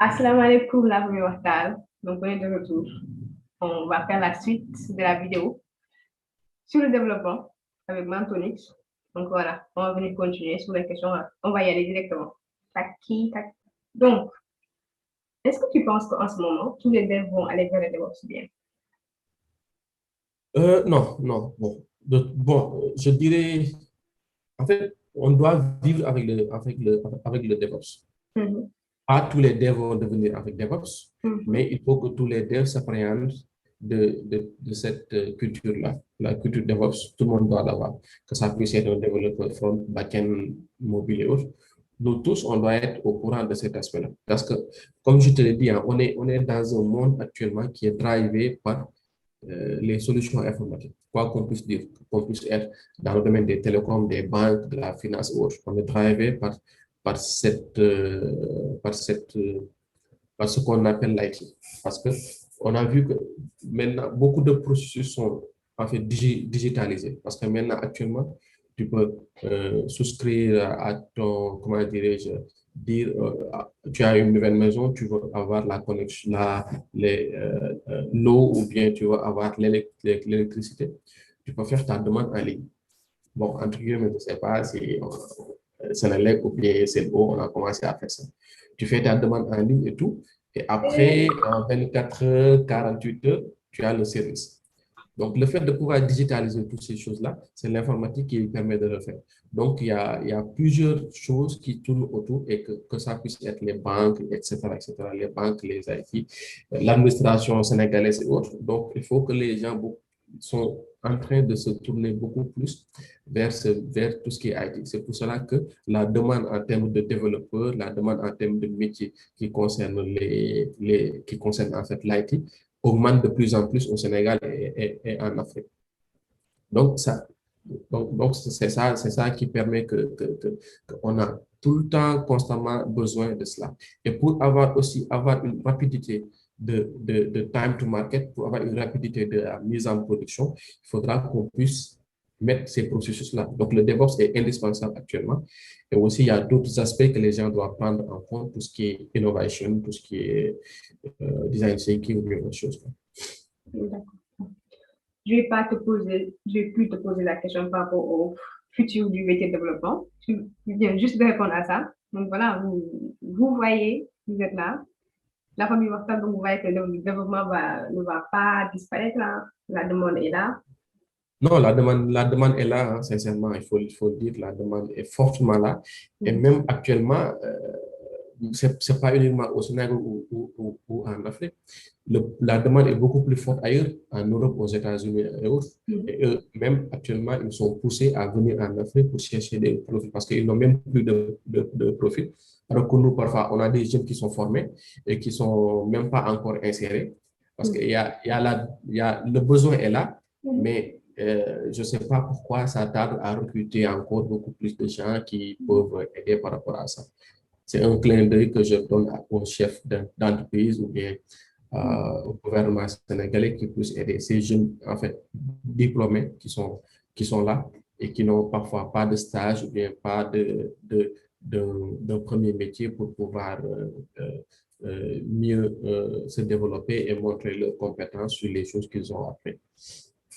Assalamu alaikum, la première Wahtal. Donc, on est de retour. On va faire la suite de la vidéo sur le développement avec Mantonix. Donc, voilà, on va venir continuer sur les questions. On va y aller directement. Tac. Donc, est-ce que tu penses qu'en ce moment, tous les devs vont aller vers le DevOps bien? Non. Je dirais, en fait, on doit vivre avec le DevOps. Mhm. Pas tous les devs vont devenir avec DevOps, Mhm. mais il faut que tous les devs s'appréhendent de cette culture-là, la culture DevOps. Tout le monde doit l'avoir, que ça puisse être un développeur front, back-end, mobile et autres. Nous tous, on doit être au courant de cet aspect-là. Parce que, comme je te l'ai dit, hein, on est dans un monde actuellement qui est drivé par les solutions informatiques. Quoi qu'on puisse dire, qu'on puisse être dans le domaine des télécoms, des banques, de la finance ou autre, on est drivé par par ce qu'on appelle l'IT. Parce que on a vu que maintenant, beaucoup de processus sont en fait digitalisés. Parce que maintenant, actuellement, tu peux souscrire à ton, comment dirais-je, dire, tu as une nouvelle maison, tu veux avoir la connexion, l'eau ou bien tu veux avoir l'électricité. Tu peux faire ta demande en ligne. Bon, entre guillemets, je ne sais pas si c'est le lait ou bien c'est l'eau, on a commencé à faire ça. Tu fais ta demande en ligne et tout, et après, en 24 heures, 48 heures, tu as le service. Donc, le fait de pouvoir digitaliser toutes ces choses-là, c'est l'informatique qui permet de le faire. Donc, il y a plusieurs choses qui tournent autour et que ça puisse être les banques, etc., les banques, les IT, l'administration sénégalaise et autres. Donc, il faut que les gens sont en train de se tourner beaucoup plus vers tout ce qui est IT. C'est pour cela que la demande en termes de développeurs, la demande en termes de métiers qui concernent qui concernent en fait l'IT augmente de plus en plus au Sénégal et en Afrique. Donc, c'est ça qui permet qu'on a tout le temps, constamment besoin de cela. Et pour avoir une rapidité de time to market, pour avoir une rapidité de la mise en production, il faudra qu'on puisse mettre ces processus-là. Donc, le DevOps est indispensable actuellement. Et aussi, il y a d'autres aspects que les gens doivent prendre en compte, tout ce qui est innovation, tout ce qui est design thinking ou bien autre chose. D'accord. Je vais plus te poser la question par rapport au futur du métier de développement. Tu viens juste de répondre à ça. Donc voilà, vous voyez, vous êtes là. La famille Workshop, donc vous voyez que le développement ne va pas disparaître là. La demande est là. Non, la demande est là, hein, sincèrement, il faut le dire, la demande est fortement là. Et Mhm. même actuellement, c'est pas uniquement au Sénégal ou en Afrique. La demande est beaucoup plus forte ailleurs, en Europe, aux États-Unis et autres. Mhm. Et eux, même actuellement, ils sont poussés à venir en Afrique pour chercher des profils parce qu'ils n'ont même plus de profils. Alors que nous, parfois, on a des jeunes qui sont formés et qui sont même pas encore insérés parce qu'il y a, le besoin est là, Mhm. mais je ne sais pas pourquoi ça tarde à recruter encore beaucoup plus de gens qui peuvent aider par rapport à ça. C'est un clin d'œil que je donne au chef d'entreprise ou bien au gouvernement sénégalais qui puisse aider ces jeunes, en fait, diplômés qui sont là et qui n'ont parfois pas de stage ou bien pas d'un premier métier pour pouvoir mieux se développer et montrer leurs compétences sur les choses qu'ils ont appris.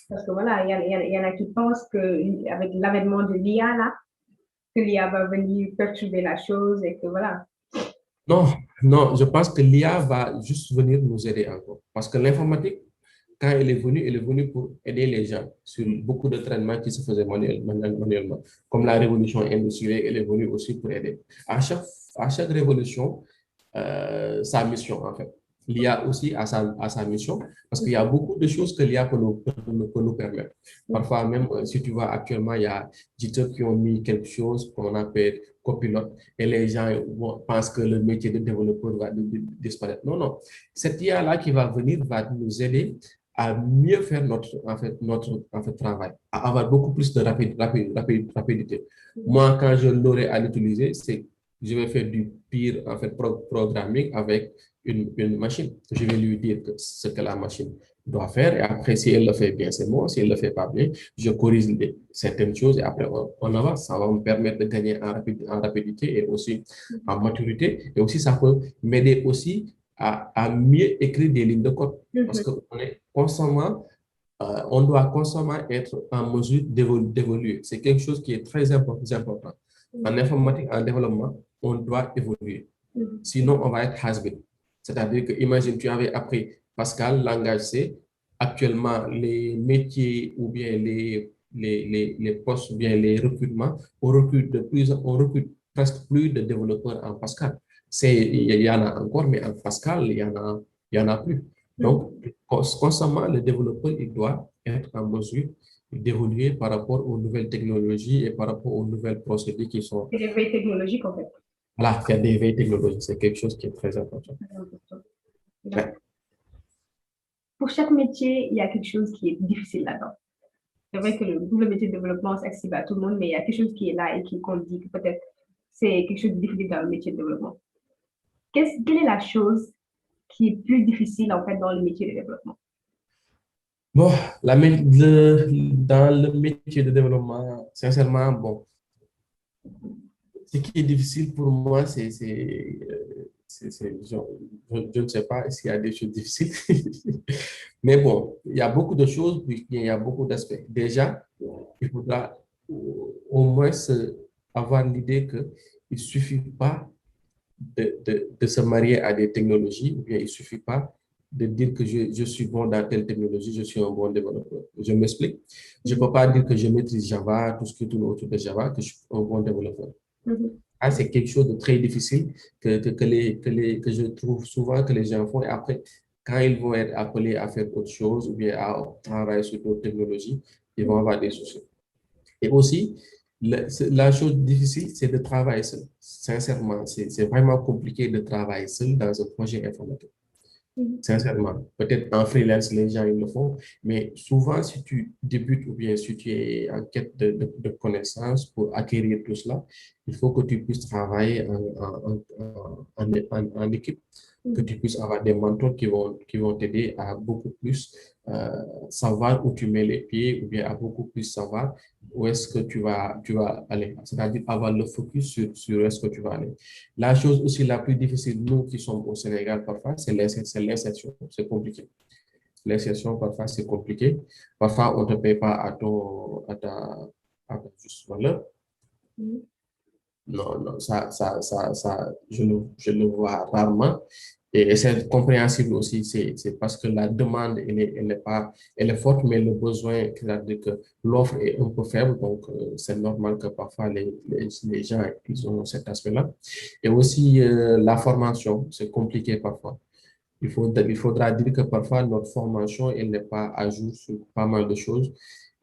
Parce que voilà, il y en a qui pensent qu'avec l'avènement de l'IA là, que l'IA va venir perturber la chose et que voilà. Non, non, je pense que l'IA va juste venir nous aider encore. Parce que l'informatique, quand elle est venue pour aider les gens sur beaucoup de traitements qui se faisaient manuellement. Comme la révolution industrielle, elle est venue aussi pour aider. À chaque révolution, sa mission, en fait. L'IA aussi a sa mission parce qu'il y a beaucoup de choses que l'IA peut nous permettre. Parfois, même si tu vois actuellement, il y a des qui ont mis quelque chose qu'on appelle copilote et les gens pensent que le métier de développeur va disparaître. Non, non. Cette IA-là qui va venir va nous aider à mieux faire notre travail, à avoir beaucoup plus de rapidité. Moi, quand je l'aurai à l'utiliser, je vais faire du pire programming avec une machine. Je vais lui dire ce que la machine doit faire. Et après, si elle le fait bien, c'est bon. Si elle ne le fait pas bien, je corrige certaines choses et après, on avance. Ça va me permettre de gagner en rapidité et aussi en maturité. Et aussi, ça peut m'aider aussi à mieux écrire des lignes de code parce Mhm. qu'on est constamment, on doit constamment être en mesure d'évoluer. C'est quelque chose qui est très important. En informatique, en développement, on doit évoluer. Mhm. Sinon, on va être has-been. C'est-à-dire que, imagine, tu avais appris Pascal, langage C. Actuellement, les métiers ou bien les postes ou bien les recrutements, on recrute presque plus de développeurs en Pascal. Il y en a encore, mais en Pascal, il y en a plus. Donc, Mhm. constamment, le développeur, il doit être en mesure d'évoluer par rapport aux nouvelles technologies et par rapport aux nouvelles procédures qui sont. C'est des veilles technologiques, en fait. Voilà, faire des veilles technologiques, c'est quelque chose qui est très important. Très important. Ouais. Donc, pour chaque métier, il y a quelque chose qui est difficile là-dedans. C'est vrai que le métier de développement, c'est accessible à tout le monde, mais il y a quelque chose qui est là et qu'on dit que peut-être c'est quelque chose de difficile dans le métier de développement. Quelle est la chose qui est plus difficile, en fait, dans le métier de développement? Bon, dans le métier de développement, sincèrement, bon, ce qui est difficile pour moi, je ne sais pas s'il y a des choses difficiles, mais bon, il y a beaucoup de choses, puis il y a beaucoup d'aspects. Déjà, il faudra au moins avoir l'idée qu'il ne suffit pas de se marier à des technologies, ou bien il ne suffit pas de dire que je suis bon dans telle technologie, je suis un bon développeur. Je m'explique. Je ne peux pas dire que je maîtrise Java, tout ce qui tourne autour de Java, que je suis un bon développeur. Mhm. Ah, c'est quelque chose de très difficile que je trouve souvent que les gens font. Et après, quand ils vont être appelés à faire autre chose ou bien à travailler sur d'autres technologies, ils vont avoir des soucis. Et aussi, la chose difficile, c'est de travailler seul. Sincèrement, c'est vraiment compliqué de travailler seul dans un projet informatique. Mhm. Sincèrement, peut-être en freelance, les gens ils le font, mais souvent, si tu débutes ou bien si tu es en quête de connaissances pour acquérir tout cela, il faut que tu puisses travailler en équipe, que Mhm. tu puisses avoir des mentors qui vont t'aider à beaucoup plus savoir où tu mets les pieds ou bien à beaucoup plus savoir où est-ce que tu vas aller. C'est-à-dire avoir le focus sur où est-ce que tu vas aller. La chose aussi la plus difficile, nous qui sommes au Sénégal, parfois, c'est l'insertion. C'est compliqué. L'insertion, parfois, c'est compliqué. Parfois, on ne te paye pas à ta juste valeur. Mhm. Non, non, je le vois rarement. Et c'est compréhensible aussi, c'est parce que la demande, elle est forte, mais le besoin, c'est-à-dire que l'offre est un peu faible, donc c'est normal que parfois les gens, ils ont cet aspect-là. Et aussi, la formation, c'est compliqué parfois. Il faudra dire que parfois notre formation, elle n'est pas à jour sur pas mal de choses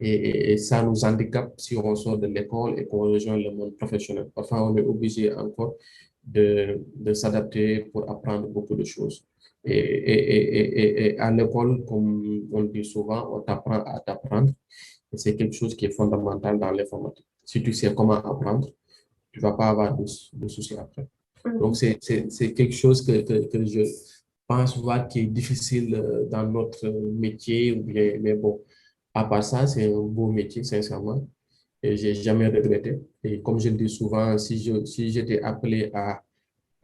et ça nous handicape si on sort de l'école et qu'on rejoint le monde professionnel. Parfois, on est obligé encore de s'adapter pour apprendre beaucoup de choses. Et à l'école, comme on le dit souvent, on t'apprend à t'apprendre et c'est quelque chose qui est fondamental dans l'informatique. Si tu sais comment apprendre, tu ne vas pas avoir de soucis après. Donc, Mhm. c'est quelque chose que je pense voir qui est difficile dans notre métier. Ou bien, mais bon, à part ça, c'est un beau métier, sincèrement. Et j'ai jamais regretté. Et comme je le dis souvent, si j'étais appelé à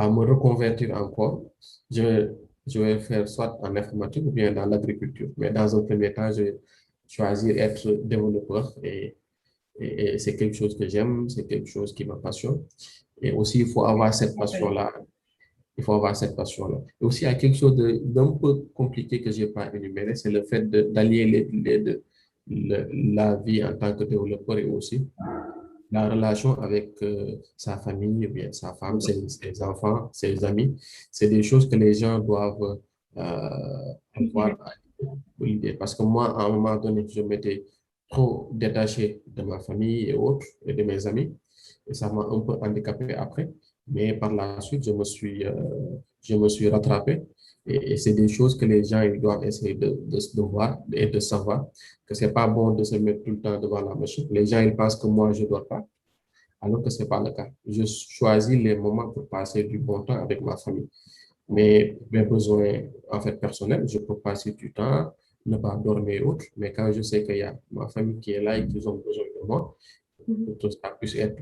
me reconvertir encore, je, je vais faire soit en informatique ou bien dans l'agriculture. Mais dans un premier temps, je vais choisir être développeur et c'est quelque chose que j'aime, c'est quelque chose qui me passionne. Et aussi, il faut avoir cette passion-là. Il faut avoir cette passion-là. Et aussi, il y a quelque chose d'un peu compliqué que je n'ai pas énuméré, c'est le fait d'allier les deux. La vie en tant que développeur et aussi la relation avec sa famille, ou bien sa femme, ses enfants, ses amis. C'est des choses que les gens doivent avoir à l'idée. Parce que moi, à un moment donné, je m'étais trop détaché de ma famille et autres, et de mes amis. Et ça m'a un peu handicapé après. Mais par la suite, je me suis rattrapé. Et c'est des choses que les gens ils doivent essayer de voir et de savoir que c'est pas bon de se mettre tout le temps devant la machine. Les gens, ils pensent que moi, je ne dois pas, alors que ce n'est pas le cas. Je choisis les moments pour passer du bon temps avec ma famille. Mais mes besoins, en fait, personnels, je peux passer du temps ne pas dormir et autres, mais quand je sais qu'il y a ma famille qui est là et qu'ils ont besoin de moi, tout ça puisse être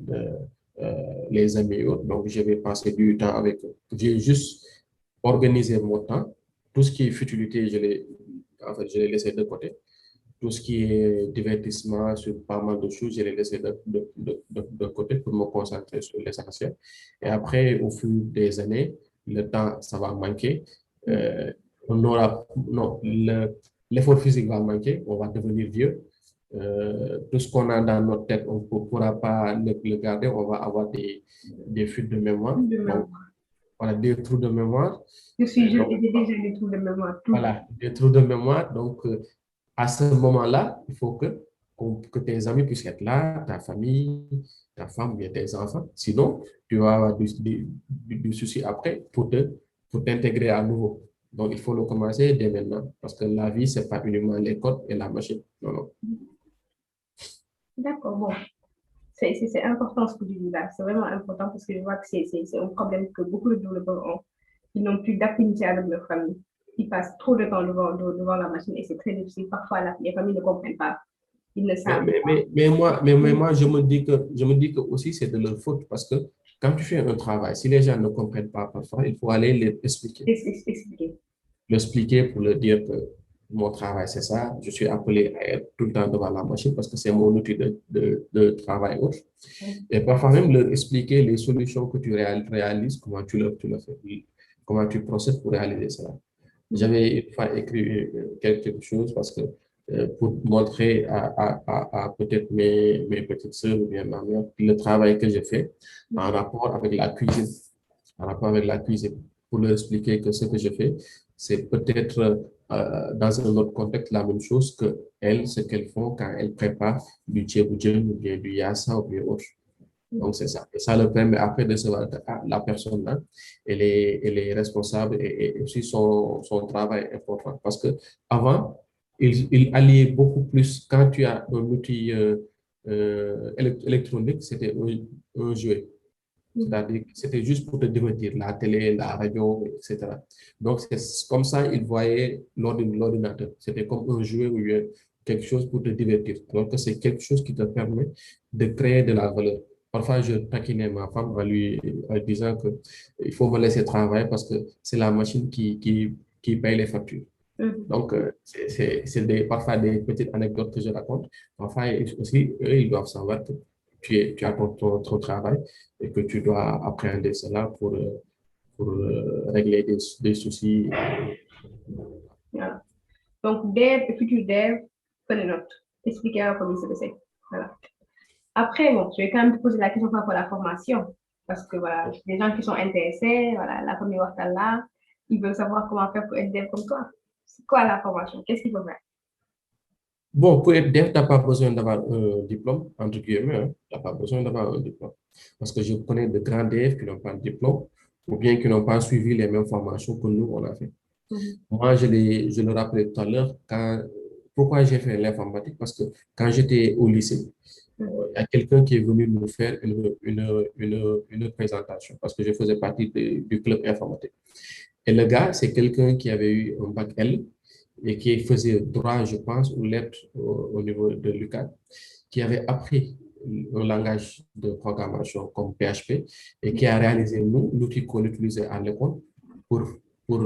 les amis et autres, donc je vais passer du temps avec eux. J'ai juste organisé mon temps. Tout ce qui est futilité, en fait, je l'ai laissé de côté. Tout ce qui est divertissement sur pas mal de choses, je l'ai laissé de côté pour me concentrer sur l'essentiel. Et après, au fil des années, le temps, ça va manquer. On aura, non, l'effort physique va manquer, on va devenir vieux. Tout ce qu'on a dans notre tête, on ne pourra pas le garder, on va avoir des fuites de mémoire. De Donc, mémoire. voilà, des trous de mémoire. Je suis jeune Donc, et j'ai déjà des trous de mémoire. Tout. voilà, des trous de mémoire. Donc, à ce moment-là, il faut que tes amis puissent être là, ta famille, ta femme, bien tes enfants. Sinon, tu vas avoir du souci après pour t'intégrer à nouveau. Donc, il faut le commencer dès maintenant parce que la vie, ce n'est pas uniquement les codes et la machine. Non, non. D'accord, bon. C'est important ce que tu dis là. C'est vraiment important parce que je vois que c'est un problème que beaucoup de développeurs ont. Ils n'ont plus d'affinité avec leur famille. Ils passent trop de temps devant la machine et c'est très difficile. Parfois, les familles ne comprennent pas. Ils ne savent pas. Moi, je me dis que aussi c'est de leur faute parce que quand tu fais un travail, si les gens ne comprennent pas parfois, il faut aller les expliquer. Expliquer. L'expliquer pour leur dire que mon travail, c'est ça. Je suis appelé à être tout le temps devant la machine parce que c'est mon outil de travail autre. Et parfois même leur expliquer les solutions que tu réalises, comment tu le fais, comment tu procèdes pour réaliser cela. J'avais une fois écrit quelque chose parce que pour montrer à peut-être mes petites sœurs ou bien ma mère le travail que j'ai fait en rapport avec la cuisine, en rapport avec la cuisine, pour leur expliquer que ce que je fais, c'est peut-être dans un autre contexte la même chose que elles, ce qu'elles font quand elles préparent du tchéboudienne ou bien du yassa ou bien autre. Donc, c'est ça. Et ça leur permet après de savoir que la personne-là, elle est responsable et aussi son travail est important. Parce que avant, il alliait beaucoup plus. Quand tu as un outil électronique, c'était un jouet. C'est-à-dire que c'était juste pour te divertir, la télé, la radio, etc. Donc, c'est comme ça, ils voyaient l'ordinateur. C'était comme un jouet ou quelque chose pour te divertir. Donc, c'est quelque chose qui te permet de créer de la valeur. Parfois, je taquinais ma femme en lui disant qu'il faut me laisser travailler parce que c'est la machine qui paye les factures. Donc, parfois des petites anecdotes que je raconte. Parfois, aussi, eux, ils doivent savoir que tu as ton travail et que tu dois appréhender cela pour régler des soucis. Voilà. Donc, dev et futur dev, prenez note. Expliquez à la famille ce que c'est. Voilà. Après, bon, je vais quand même te poser la question par rapport à la formation. Parce que voilà, les gens qui sont intéressés, voilà, la famille Ouattara, ils veulent savoir comment faire pour être dev comme toi. C'est quoi la formation? Qu'est-ce qu'il faut faire? Bon, pour être dev, tu n'as pas besoin d'avoir un diplôme, entre guillemets. Hein. Tu n'as pas besoin d'avoir un diplôme. Parce que je connais de grands devs qui n'ont pas de diplôme ou bien qui n'ont pas suivi les mêmes formations que nous, on a fait. Moi, je le rappelais tout à l'heure, pourquoi j'ai fait l'informatique? Parce que quand j'étais au lycée, il y a quelqu'un qui est venu nous faire une présentation parce que je faisais partie du club informatique. Et le gars, c'est quelqu'un qui avait eu un bac L et qui faisait droit, je pense, ou lettres au niveau de l'UQAD, qui avait appris un langage de programmation comme PHP et qui a réalisé l'outil qu'on utilisait à l'école pour, pour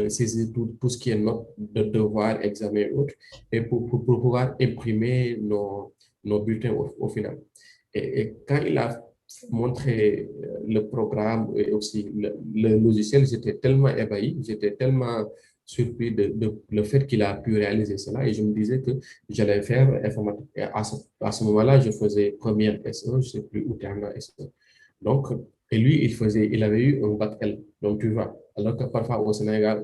saisir tout ce qui est notes de devoirs, examens et autres, et pour pouvoir imprimer nos bulletins au final. Et quand il a montré le programme et aussi le logiciel, j'étais tellement ébahi, j'étais tellement surpris de le fait qu'il a pu réaliser cela et je me disais que j'allais faire informatique. Et à ce moment-là, je faisais première S1, je ne sais plus où terminal S1. Donc, et lui, il avait eu un bac L. Donc, tu vois, alors que parfois au Sénégal,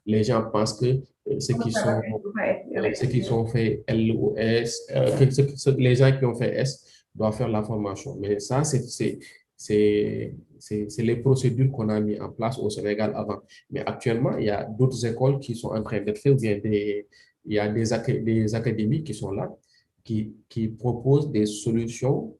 les gens pensent que ceux qui sont fait L ou S, les gens qui ont fait S doivent faire la formation. Mais ça, c'est les procédures qu'on a mis en place au Sénégal avant. Mais actuellement, il y a d'autres écoles qui sont en train d'être faites, ou bien il y a des académies qui sont là, qui proposent des solutions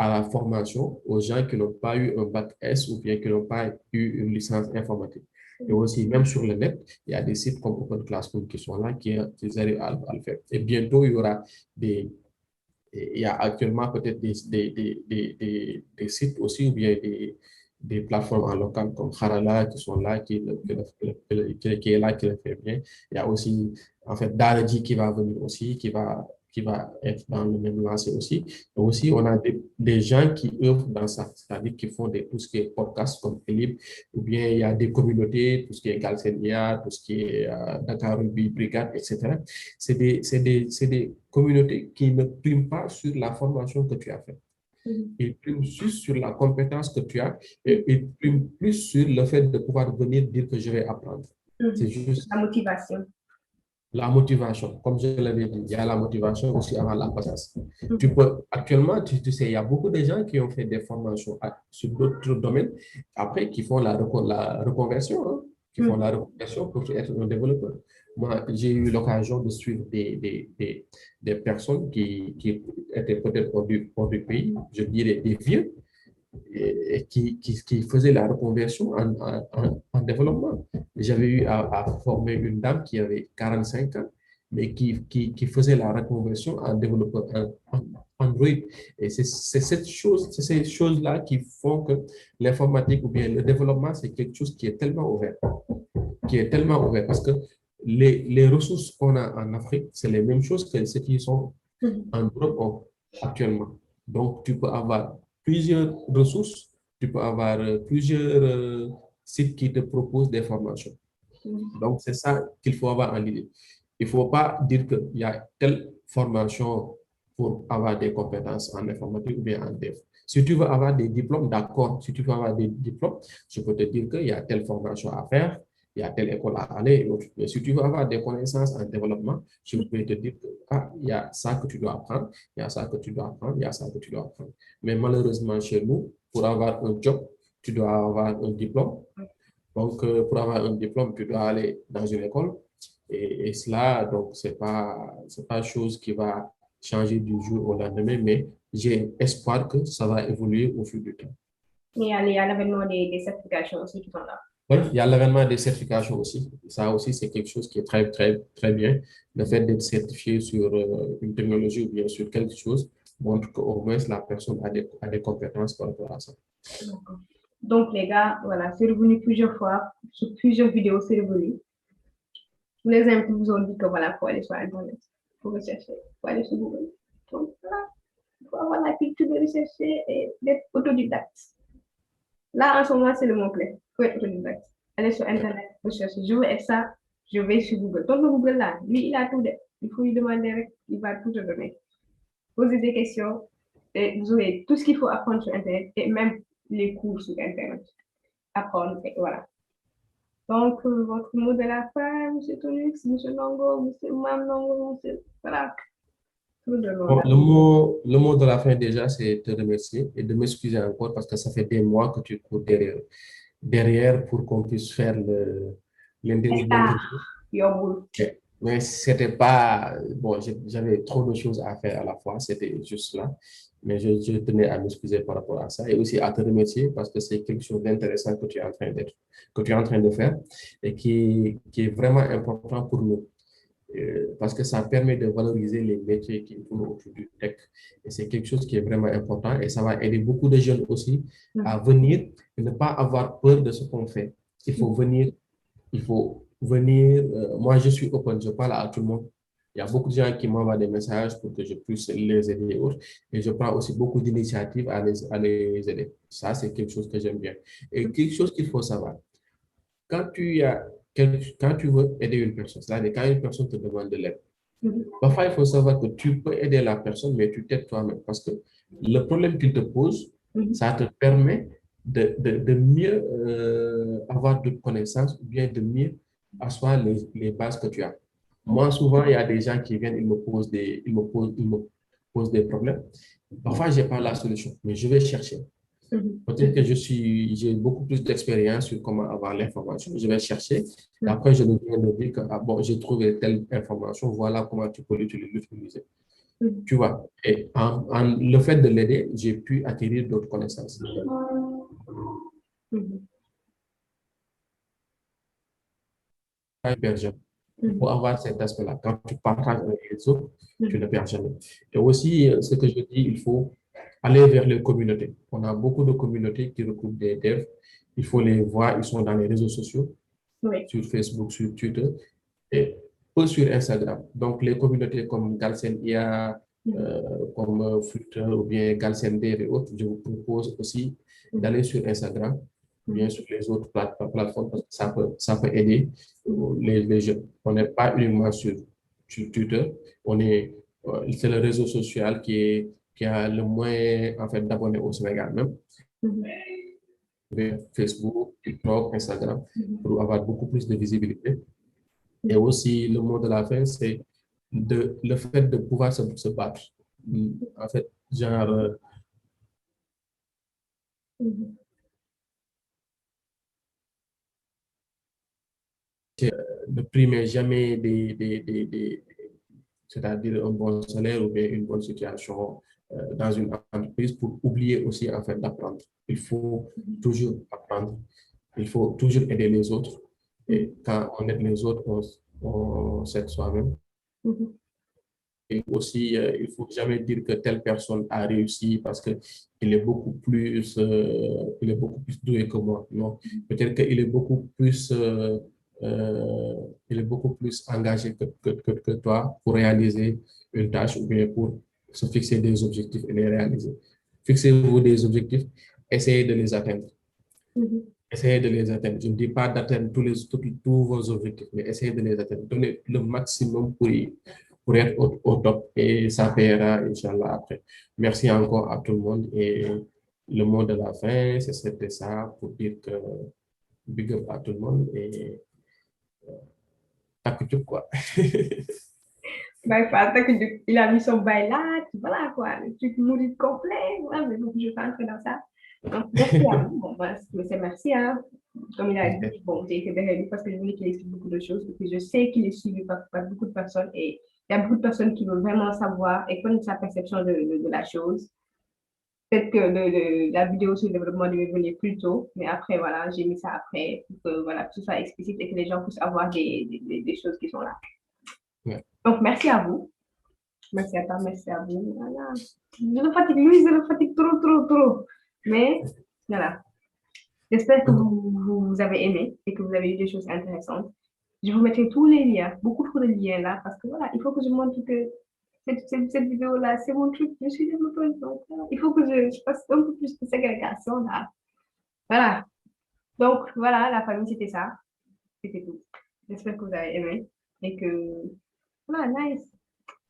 à la formation aux gens qui n'ont pas eu un bac S ou bien qui n'ont pas eu une licence informatique. Et aussi, même sur le net, il y a des sites comme Open Classroom qui sont là, qui arrivent à le faire. Et bientôt, il y aura des, il y a actuellement peut-être des sites aussi, ou bien des plateformes en local comme Harala qui sont là, qui est là, qui le fait bien. Il y a aussi, en fait, Darji qui va venir aussi, qui va être dans le même lancé aussi. Et aussi, on a des gens qui œuvrent dans ça, c'est-à-dire qui font tout ce qui est podcast comme Philippe, ou bien il y a des communautés, tout ce qui est Galsenia, tout ce qui est Dakar Ruby Brigade, etc. C'est des communautés qui ne priment pas sur la formation que tu as faite. Ils priment juste sur la compétence que tu as et ils priment plus sur le fait de pouvoir venir dire que je vais apprendre. C'est juste la motivation. la motivation. Comme je l'avais dit, il y a la motivation aussi avant la passage. Actuellement, tu sais, il y a beaucoup de gens qui ont fait des formations sur d'autres domaines, après qui font la reconversion, hein, qui font la reconversion pour être un développeur. Moi, j'ai eu l'occasion de suivre des personnes qui étaient peut-être hors du pays, je dirais des vieux, et qui faisaient la reconversion en développement. J'avais eu à former une dame qui avait 45 ans, mais qui faisait la reconversion en développeur Android. Et c'est ces choses-là qui font que l'informatique ou bien le développement, c'est quelque chose qui est tellement ouvert parce que les ressources qu'on a en Afrique, c'est les mêmes choses que ceux qui sont en Europe actuellement. Donc, tu peux avoir plusieurs ressources, tu peux avoir plusieurs sites qui te proposent des formations. Donc, c'est ça qu'il faut avoir en idée. Il ne faut pas dire qu'il y a telle formation pour avoir des compétences en informatique ou bien en dev. Si tu veux avoir des diplômes, d'accord, si tu veux avoir des diplômes, je peux te dire qu'il y a telle formation à faire, il y a telle école à aller et autres. Mais si tu veux avoir des connaissances en développement, je peux te dire que, il y a ça que tu dois apprendre, il y a ça que tu dois apprendre, il y a ça que tu dois apprendre. Mais malheureusement, chez nous, pour avoir un job, tu dois avoir un diplôme. Donc, pour avoir un diplôme, tu dois aller dans une école. Et cela, donc, c'est pas chose qui va changer du jour au lendemain, mais j'ai espoir que ça va évoluer au fil du temps. Il y a l'avènement des certifications aussi qui sont là. Oui, il y a l'avènement des certifications aussi. Ça aussi, c'est quelque chose qui est très, très, très bien. Le fait d'être certifié sur une technologie ou bien sur quelque chose montre qu'au moins la personne a des compétences par rapport à ça. Donc, les gars, voilà, c'est revenu plusieurs fois, sur plusieurs vidéos, c'est revenu. Tous les invités vous ont dit que voilà, il faut aller sur Internet, il faut rechercher, il faut aller sur Google. Donc, voilà, il faut avoir la culture de rechercher et d'être autodidacte. Là, en ce moment, c'est le mot-clé. Il faut être autodidacte. Aller sur Internet, rechercher. Je veux être ça, je vais sur Google. Donc, le Google, là, lui, il a tout. Il faut lui demander, il va tout te donner. Poser des questions, et vous aurez tout ce qu'il faut apprendre sur Internet et même les cours sur Internet. Apprendre, et voilà. Donc, votre mot de la fin, M. Tonix, M. Nongo, M. Mam Nongo, M. Voilà. Bon, le mot de la fin déjà, c'est te remercier et de m'excuser encore parce que ça fait des mois que tu cours derrière pour qu'on puisse faire l'interview. Mais c'était pas, bon, j'avais trop de choses à faire à la fois, c'était juste là. Mais je tenais à m'excuser par rapport à ça et aussi à te remercier parce que c'est quelque chose d'intéressant que tu es en train de faire et qui est vraiment important pour nous. Parce que ça permet de valoriser les métiers qui tournent autour du tech. Et c'est quelque chose qui est vraiment important et ça va aider beaucoup de jeunes aussi à venir et ne pas avoir peur de ce qu'on fait. Il faut venir, moi, je suis open, je parle à tout le monde. Il y a beaucoup de gens qui m'envoient des messages pour que je puisse les aider et autres. Et je prends aussi beaucoup d'initiatives à les aider. Ça, c'est quelque chose que j'aime bien. Et quelque chose qu'il faut savoir. Quand tu veux aider une personne, c'est-à-dire quand une personne te demande de l'aide, parfois il faut savoir que tu peux aider la personne, mais tu t'aides toi-même parce que le problème qu'il te pose, ça te permet de mieux avoir de connaissances ou bien de mieux asseoir les bases que tu as. Moi, souvent, il y a des gens qui viennent, ils me posent des problèmes. Parfois, je n'ai pas la solution, mais je vais chercher. Peut-être que j'ai beaucoup plus d'expérience sur comment avoir l'information. Je vais chercher et après, je viens de dire que bon, j'ai trouvé telle information, voilà comment tu peux l'utiliser. Tu vois, et le fait de l'aider, j'ai pu acquérir d'autres connaissances. pas une perte jamais. Il faut avoir cet aspect-là. Quand tu partages avec les autres, tu ne perds jamais. Et aussi, ce que je dis, il faut aller vers les communautés. On a beaucoup de communautés qui regroupent des devs. Il faut les voir, ils sont dans les réseaux sociaux, sur Facebook, sur Twitter, et peu sur Instagram. Donc, les communautés comme Galsen IA, comme Flutter ou bien Galsen Dev et autres, je vous propose aussi d'aller sur Instagram, ou bien sur les autres plateformes, parce que ça peut aider les jeunes. On n'est pas uniquement sur Twitter, c'est le réseau social qui a le moins en fait, d'abonnés au Sénégal même. Facebook, TikTok, Instagram, pour avoir beaucoup plus de visibilité. Et aussi, le mot de la fin, c'est le fait de pouvoir se battre. En fait, genre, ne primer jamais c'est-à-dire un bon salaire ou bien une bonne situation dans une entreprise pour oublier aussi en fait d'apprendre. Il faut toujours apprendre. Il faut toujours aider les autres. Et quand on aide les autres, on s'aide soi-même. Et aussi, il ne faut jamais dire que telle personne a réussi parce qu'il est beaucoup plus, il est beaucoup plus doué que moi. Non, peut-être qu'il est beaucoup plus, il est beaucoup plus engagé que toi pour réaliser une tâche ou bien pour se fixer des objectifs et les réaliser. Fixez-vous des objectifs, essayez de les atteindre. Essayez de les atteindre. Je ne dis pas d'atteindre tous vos objectifs, mais essayez de les atteindre. Donnez le maximum pour être au top et ça paiera, Inch'Allah, après. Merci encore à tout le monde et le mot de la fin, c'était ça pour dire que big up à tout le monde et takutuk quoi. Il a mis son bail là, voilà quoi, le truc mourir complet, voilà, mais bon, je ne vais pas entrer dans ça. Donc, merci à vous. Bon, c'est merci, hein. Comme il a dit, bon, j'ai été derrière lui parce que je voulais qu'il explique beaucoup de choses, et puis je sais qu'il est suivi par beaucoup de personnes et il y a beaucoup de personnes qui veulent vraiment savoir et connaître sa perception de la chose. Peut-être que la vidéo sur le développement devait venir plus tôt, mais après, voilà, j'ai mis ça après pour que voilà, tout soit explicite et que les gens puissent avoir des choses qui sont là. Ouais. Donc, merci à vous. Merci à toi, merci à vous. Voilà. Je le fatigue, lui, je le fatigue trop. Mais voilà. J'espère que vous avez aimé et que vous avez eu des choses intéressantes. Je vous mettrai tous les liens, beaucoup trop de liens là, parce que voilà, il faut que je montre que cette vidéo-là, c'est mon truc, je suis développeuse. Donc, il faut que je fasse un peu plus de ségrégation là. Voilà. Donc, voilà, la famille, c'était ça. C'était tout. J'espère que vous avez aimé et que, voilà, nice.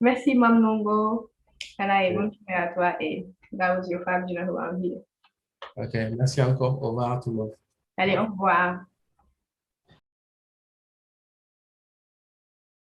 Merci, Mme Nongo. Voilà, et bonne journée à toi. Et that was your 5 general here. Ok, merci encore. Au revoir à tout le monde. Allez, au revoir.